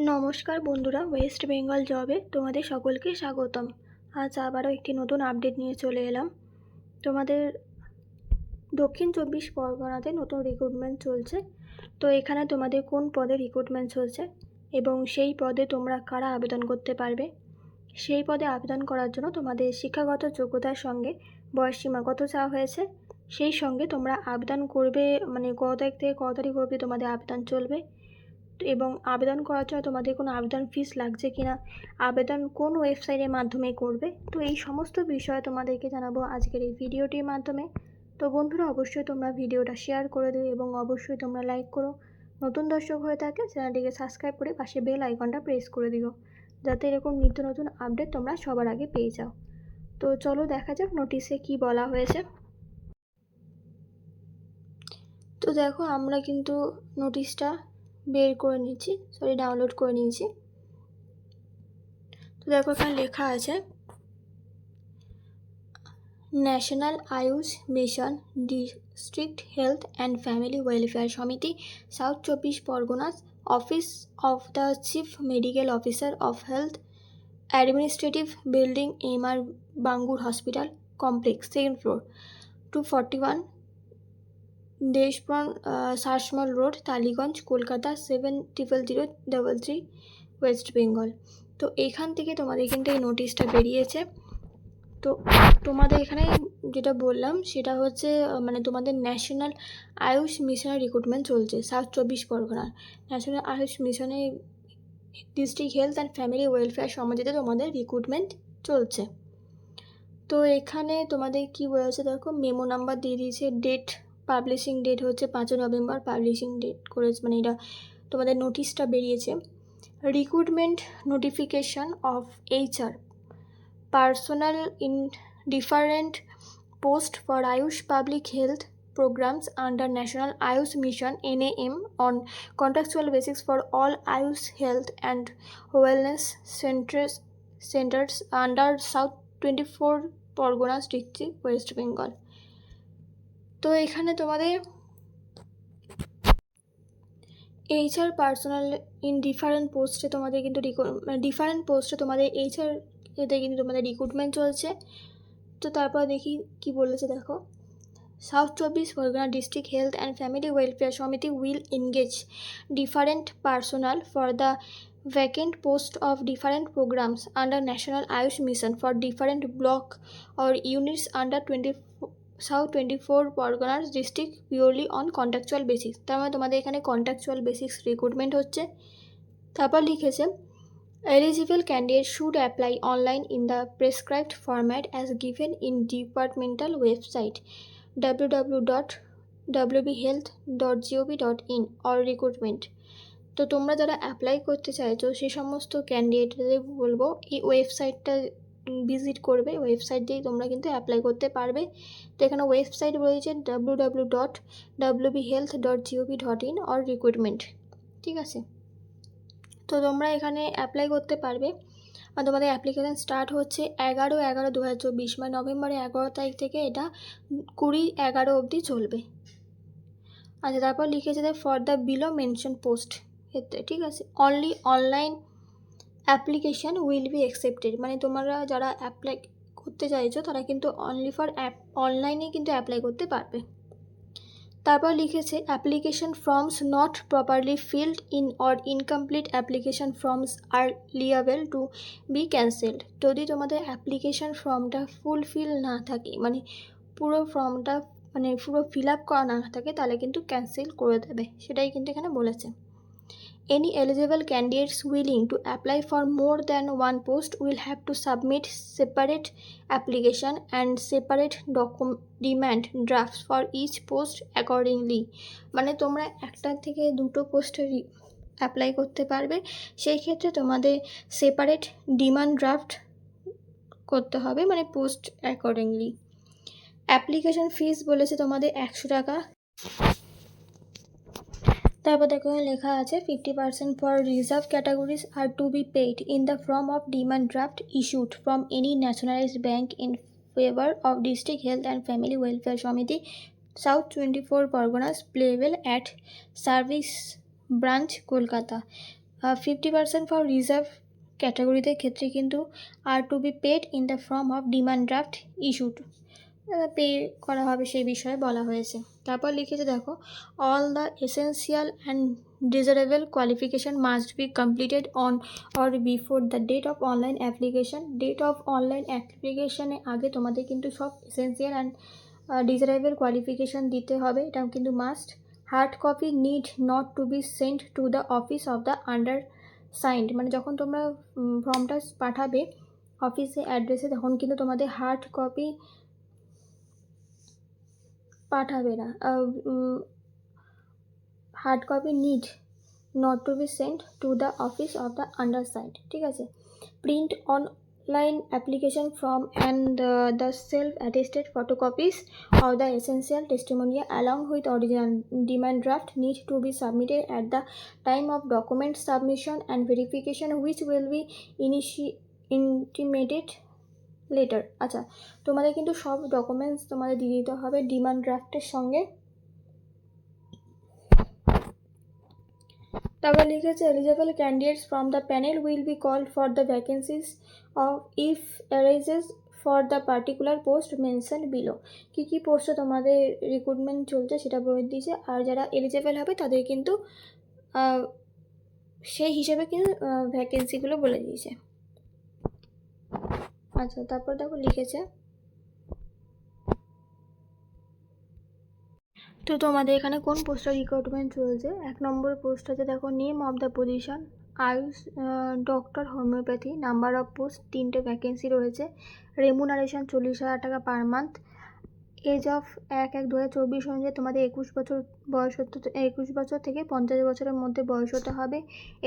নমস্কার বন্ধুরা, ওয়েস্ট বেঙ্গল জবে তোমাদের সকলকে স্বাগতম। আজ আবারও একটি নতুন আপডেট নিয়ে চলে এলাম। তোমাদের দক্ষিণ 24 পরগনাতে নতুন রিক্রুটমেন্ট চলছে। তো এখানে তোমাদের কোন পদে রিক্রুটমেন্ট চলছে এবং সেই পদে তোমরা কারা আবেদন করতে পারবে, সেই পদে আবেদন করার জন্য তোমাদের শিক্ষাগত যোগ্যতার সঙ্গে বয়সসীমা কত চাওয়া হয়েছে, সেই সঙ্গে তোমরা আবেদন করবে কত তারিখ থেকে কত তারিখ অবধি তোমাদের আবেদন চলবে এবং আবেদন করার জন্য তোমাদের কোনো আবেদন ফিস লাগছে কিনা, আবেদন কোন ওয়েবসাইটের মাধ্যমে করবে, তো এই সমস্ত বিষয় তোমাদেরকে জানাবো আজকের এই ভিডিওটির মাধ্যমে। তো বন্ধুরা, অবশ্যই তোমরা ভিডিওটা শেয়ার করে দিও এবং অবশ্যই তোমরা লাইক করো। নতুন দর্শক হয়ে থাকে চ্যানেলটিকে সাবস্ক্রাইব করে পাশে বেল আইকনটা প্রেস করে দিও, যাতে এরকম নিত্য নতুন আপডেট তোমরা সবার আগে পেয়ে যাও। তো চলো দেখা যাক নোটিশে কি বলা হয়েছে। তো দেখো, আমরা কিন্তু নোটিশটা ডাউনলোড করে নিয়েছি। তো দেখো, এখানে লেখা আছে national AYUSH mission district health and family welfare Samiti, south 24 Parganas, office of the chief medical officer of health, administrative building, MR Bangur hospital complex, second floor, 241 Deshpran Sasmal road, Tollygunge, Kolkata 700033, west Bengal. তো এখান থেকে তোমাদের কিন্তু এই নোটিশটা বেরিয়েছে। তো তোমাদের এখানে যেটা বললাম সেটা হচ্ছে তোমাদের ন্যাশনাল আয়ুষ মিশনের রিক্রুটমেন্ট চলছে সাউথ 24 পরগনার। ন্যাশনাল আয়ুষ মিশনে district health and family welfare সমিতিতে তোমাদের রিক্রুটমেন্ট চলছে। তো এখানে তোমাদের কি বলেছে দেখো, মেমো নাম্বার দিয়ে দিয়েছে, ডেট পাবলিশিং ডেট হচ্ছে 5 নভেম্বর পাবলিশিং ডেট করেছে, এটা তোমাদের নোটিশটা বেরিয়েছে। Recruitment notification off HR personnel in different post for Ayush public health programs under National Ayush Mission NAM on contractual basis for all Ayush health and wellness centers under South 24 Parganas district, West Bengal। তো এখানে তোমাদের HR personal in different পোস্টে তোমাদের কিন্তু different পোস্টে তোমাদের HR এতে কিন্তু তোমাদের রিক্রুটমেন্ট চলছে। তো তারপর দেখি কি বলেছে দেখো, south 24 Pargana district health and family welfare Samiti will engage different personal for the vacant post of different programs under National Ayush Mission for different block or units under South 24 Parganas district purely on contractual basis। তার মানে তোমাদের এখানে contractual basis recruitment হচ্ছে। তারপর লিখেছে eligible candidates should apply online in the prescribed format as given in departmental website www.wbhealth.gov.in or recruitment। তো তোমরা যারা অ্যাপ্লাই করতে চাইছো সেই সমস্ত ক্যান্ডিডেটদের বলবো এই ওয়েবসাইটটা ভিজিট করবে, ওয়েবসাইট দিয়েই তোমরা কিন্তু অ্যাপ্লাই করতে পারবে। তো এখানে ওয়েবসাইট রয়েছে www.wbhealth.gov.in or recruitment, ঠিক আছে। তো তোমরা এখানে অ্যাপ্লাই করতে পারবে আর তোমাদের অ্যাপ্লিকেশান স্টার্ট হচ্ছে 11/11/2024 নভেম্বরের 11 তারিখ থেকে এটা 20/11 অবধি চলবে। আচ্ছা, তারপর লিখেছে for the below mention post ক্ষেত্রে, ঠিক আছে, only online application will be accepted, তোমরা যারা অ্যাপ্লাই করতে চাইছো তারা কিন্তু অনলি ফর অনলাইনে কিন্তু অ্যাপ্লাই করতে পারবে। তারপর লিখেছে application forms not properly filled in or incomplete application forms are liable to be cancelled. যদি তোমাদের অ্যাপ্লিকেশন ফর্মটা ফুলফিল না থাকে, পুরো ফর্মটা পুরো ফিল আপ করা না থাকে, তাহলে কিন্তু ক্যান্সেল করে দেবে, সেটাই কিন্তু এখানে বলেছে। Any eligible candidates willing to apply for more than one post will have to submit separate application and separate demand drafts for each post accordingly। তোমরা একটা থেকে দুটো পোস্টে অ্যাপ্লাই করতে পারবে, সেই ক্ষেত্রে তোমাদের সেপারেট ডিমান্ড ড্রাফট করতে হবে, পোস্ট অ্যাকর্ডিংলি। অ্যাপ্লিকেশন ফিস বলেছে তোমাদের 100 টাকা। তারপর দেখো লেখা আছে 50% for reserve categories are to be paid in the form of demand draft issued from any nationalised bank in favour of district health and family welfare Samiti, south 24 Parganas, payable at service branch, Kolkata. 50% for reserve ক্যাটাগরিদের ক্ষেত্রে কিন্তু are to be paid in the form of demand draft issued, pay করা হবে সেই বিষয়ে বলা হয়েছে। তারপর লিখেছে দেখো, all the essential and desirable qualification must be completed on or before the date of online application. Date of online অ্যাপ্লিকেশানে আগে তোমাদের কিন্তু সব এসেন্সিয়াল অ্যান্ড ডিজারেবল কোয়ালিফিকেশান দিতে হবে, এটাও কিন্তু must. Hard copy need not to be sent to the office of the undersigned, মানে যখন তোমরা ফর্মটা পাঠাবে অফিসে অ্যাড্রেসে তখন কিন্তু তোমাদের হার্ড কপি পাঠাবে না, hard copy need not to be sent to the office of the undersigned, ঠিক আছে। Print online application form and the self attested photocopies of the essential testimonial along with original demand draft need to be submitted at the time of document submission and verification, which will be intimated later. আচ্ছা, তোমাদের কিন্তু সব documents তোমাদের দিয়ে দিতে হবে demand ড্রাফটের সঙ্গে। তারপর লিখেছে, eligible candidates from the panel will be called for the vacancies of if arises for the particular post mention below. কী কী পোস্টে তোমাদের রিক্রুটমেন্ট চলছে সেটা বলে দিয়েছে, আর যারা এলিজেবল হবে তাদের কিন্তু সেই হিসেবে কিন্তু ভ্যাকেন্সিগুলো বলে দিয়েছে। আচ্ছা, তারপর দেখো লিখেছে, তো তোমাদের এখানে কোন পোস্টে রিক্রুটমেন্ট চলছে। 1 নম্বর পোস্ট আছে দেখো, name of the position Ayush doctor homeopathy, number of post 3টে ভ্যাকেন্সি রয়েছে, রেমুনারেশন 40,000 টাকা পার মান্থ, এজ অফ 1/1/2024 অনুযায়ী তোমাদের 21 বছর থেকে 50 বছরের মধ্যে বয়স হতে হবে।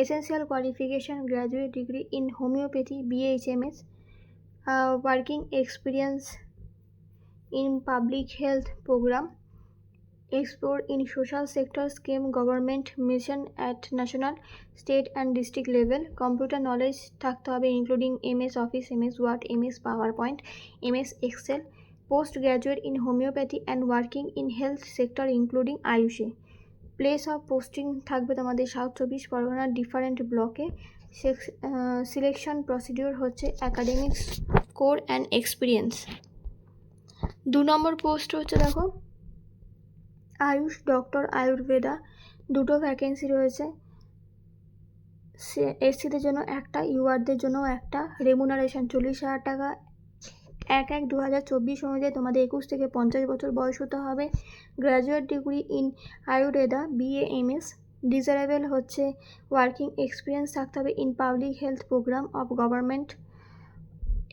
Essential qualification graduate degree in homeopathy BHMS, working experience in public health programme, explore in social sector scheme government mission at national, state and district level, computer knowledge থাকতে হবে including MS Office, MS Word, MS PowerPoint, MS Excel, postgraduate in homeopathy and working in health sector including আয়ুষে। Place of posting থাকবে তোমাদের south 24 পরগনার different ব্লকে। Selection procedure হচ্ছে academic score and experience. 2 number post হচ্ছে দেখো, AYUSH doctor Ayurveda, 2টো vacancy রয়েছে, এসসিদের জন্য একটা, ইউআরদের জন্য একটা, রেমুনারেশন 40,000 টাকা, 1/1/2024 অনুযায়ী তোমাদের 21 থেকে 50 বছর বয়স হতে হবে, graduate degree in Ayurveda BAMS, desirable হচ্ছে ওয়ার্কিং এক্সপিরিয়েন্স থাকতে হবে in public health programme of government,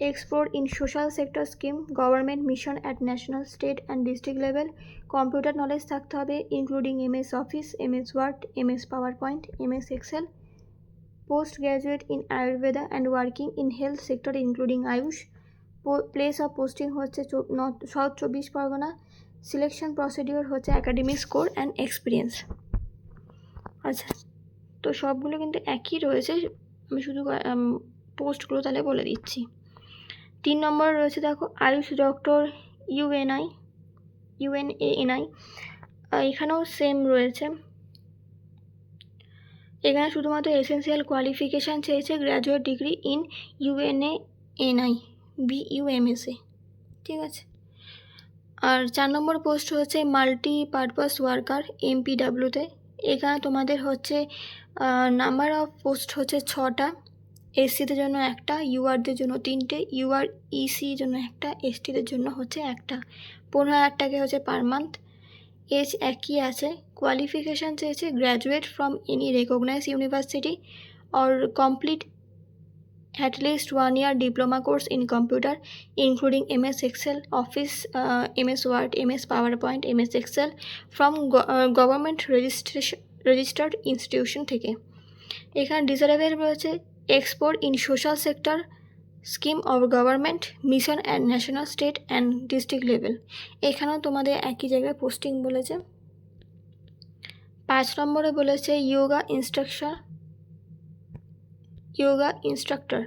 explore in social sector scheme government mission at national, state and district level, computer knowledge থাকতে হবে including MS Office, MS Word, MS PowerPoint, MS Excel, postgraduate in Ayurveda and working in health sector including Ayush, place of posting হচ্ছে south 24 Pargana, selection procedure হচ্ছে academic score and experience. আচ্ছা, তো সবগুলো কিন্তু একই রয়েছে, আমি শুধু পোস্টগুলো তাহলে বলে দিচ্ছি। 3 নম্বর রয়েছে দেখো, আয়ুষ ডক্টর UNANI, এখানেও সেম রয়েছে। এখানে শুধুমাত্র এসেন্সিয়াল কোয়ালিফিকেশান চেয়েছে graduate degree in UNANI BUMSA, ঠিক আছে। আর 4 নম্বর পোস্ট হচ্ছে মাল্টিপারপাস ওয়ার্কার MPWতে। এখানে তোমাদের হচ্ছে নাম্বার অফ পোস্ট হচ্ছে 6টা, এসসিদের জন্য একটা, ইউআরদের জন্য 3টে, UREC জন্য একটা, এসটিদের জন্য হচ্ছে একটা, 15,000 টাকা হচ্ছে পার মান্থ, এজ একই আছে, কোয়ালিফিকেশান চেয়েছে graduate from any recognise university or complete at least 1 year diploma course in computer including MS Excel, Office, MS Word, MS PowerPoint, MS Excel from government registered institution থেকে। এখানে desirable রয়েছে export in social sector scheme of government mission at national, state and district level. এখানেও তোমাদের একই জায়গায় posting বলেছে। 5 নম্বরে বলেছে যোগা ইনস্ট্রাক্টর।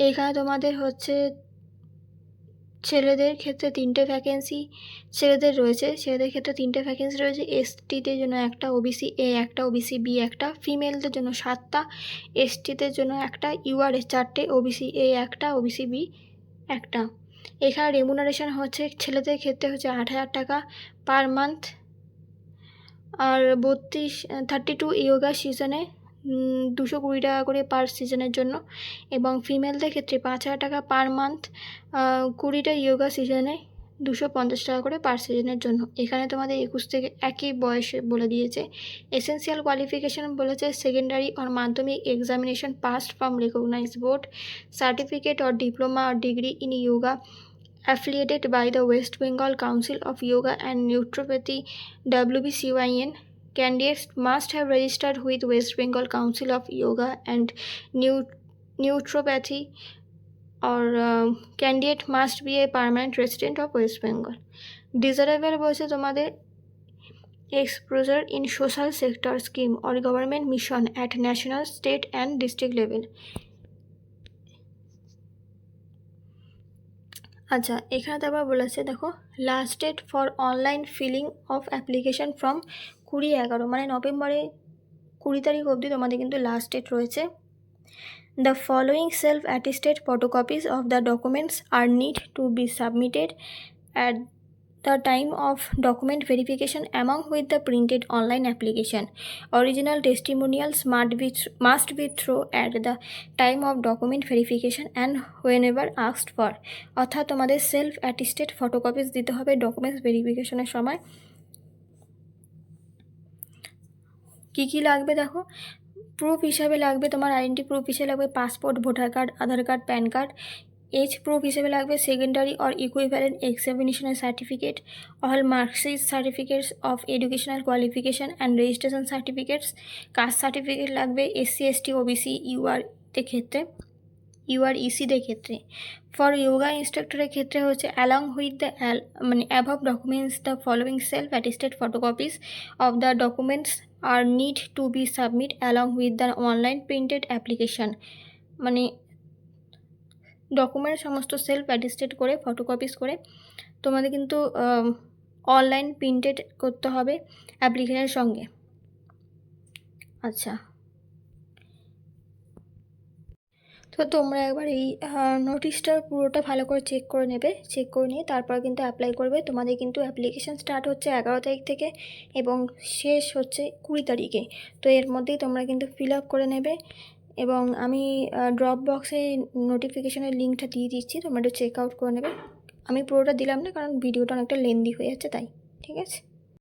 এখানে তোমাদের হচ্ছে ছেলেদের ক্ষেত্রে 3টে ভ্যাকেন্সি ছেলেদের ক্ষেত্রে 3টে ভ্যাকেন্সি রয়েছে। এসটিদের জন্য একটা, ওবিসি এ একটা, ওবিসি বি একটা, ফিমেলদের জন্য 7টা, এসটিদের জন্য একটা, ইউআর 4টে, ওবিসি এ একটা, ওবিসি বি একটা। এখানে রেমুনারেশন হচ্ছে ছেলেদের ক্ষেত্রে হচ্ছে 8,000 টাকা পার মান্থ, আর 32 ইয়োগা সিজনে 220 টাকা করে পার সিজনের জন্য, এবং ফিমেলদের ক্ষেত্রে 5,000 টাকা পার মান্থ 20টা ইয়োগা সিজনে 250 টাকা করে পার সিজনের জন্য। এখানে তোমাদের 21 থেকে একই বয়সে বলে দিয়েছে। এসেন্সিয়াল কোয়ালিফিকেশান বলেছে secondary or Madhyamik examination passed from recognise board, certificate or diploma or degree in yoga affiliated by the West Bengal Council of Yoga and Naturopathy WBCYN. Candidates must have registered with West Bengal Council of Yoga and Naturopathy, or candidate must be a permanent resident of West Bengal. Desirable বলছে তোমাদের exposure in social sector scheme or government mission at national, state and district level. আচ্ছা, এখানে তারপর বলেছে দেখো, last date for online filling of application from 20/11, মানে নভেম্বরে 20 তারিখ অবধি তোমাদের কিন্তু লাস্ট ডেট রয়েছে। The following self attested photocopies of the documents are need to be submitted at the time of document verification along with the printed online application. Original testimonials must be through at the time of document verification and whenever asked for. অর্থাৎ তোমাদের self attested photocopies দিতে হবে documents ভেরিফিকেশনের সময়। কী লাগবে দেখো, proof হিসাবে লাগবে তোমার আইডেন্টি প্রুফ হিসেবে লাগবে passport, voter card, Aadhaar card, PAN card. Age proof হিসেবে লাগবে সেকেন্ডারি অর ইকুইভ্যালেন্ট এক্সামিনেশনের certificate, all marksheet, certificates of educational qualification and registration certificates. Caste certificate লাগবে এসসি, এসটি, ওবিসি, ইউআরইসিদের ক্ষেত্রে। ফর যোগা ইনস্ট্রাক্টরের ক্ষেত্রে হচ্ছে along with the above documents the following self attested photocopies of the documents are need to be submit along with the online printed application, মানে document সমস্ত self attested করে photocopies করে তোমাদের কিন্তু অনলাইন প্রিন্টেড করতে হবে অ্যাপ্লিকেশনের সঙ্গে। আচ্ছা, তো তোমরা একবার এই নোটিশটা পুরোটা ভালো করে চেক করে নেবে। চেক করে নিয়ে তারপর কিন্তু অ্যাপ্লাই করবে। তোমাদের কিন্তু অ্যাপ্লিকেশান স্টার্ট হচ্ছে 11 তারিখ থেকে এবং শেষ হচ্ছে 20 তারিখে। তো এর মধ্যেই তোমরা কিন্তু ফিল আপ করে নেবে, এবং আমি ড্রপ বক্সে নোটিফিকেশনের লিঙ্কটা দিয়ে দিচ্ছি, তোমরা একটু চেক আউট করে নেবে। আমি পুরোটা দিলাম না কারণ ভিডিওটা অনেকটা লেন্দি হয়ে যাচ্ছে তাই। ঠিক আছে।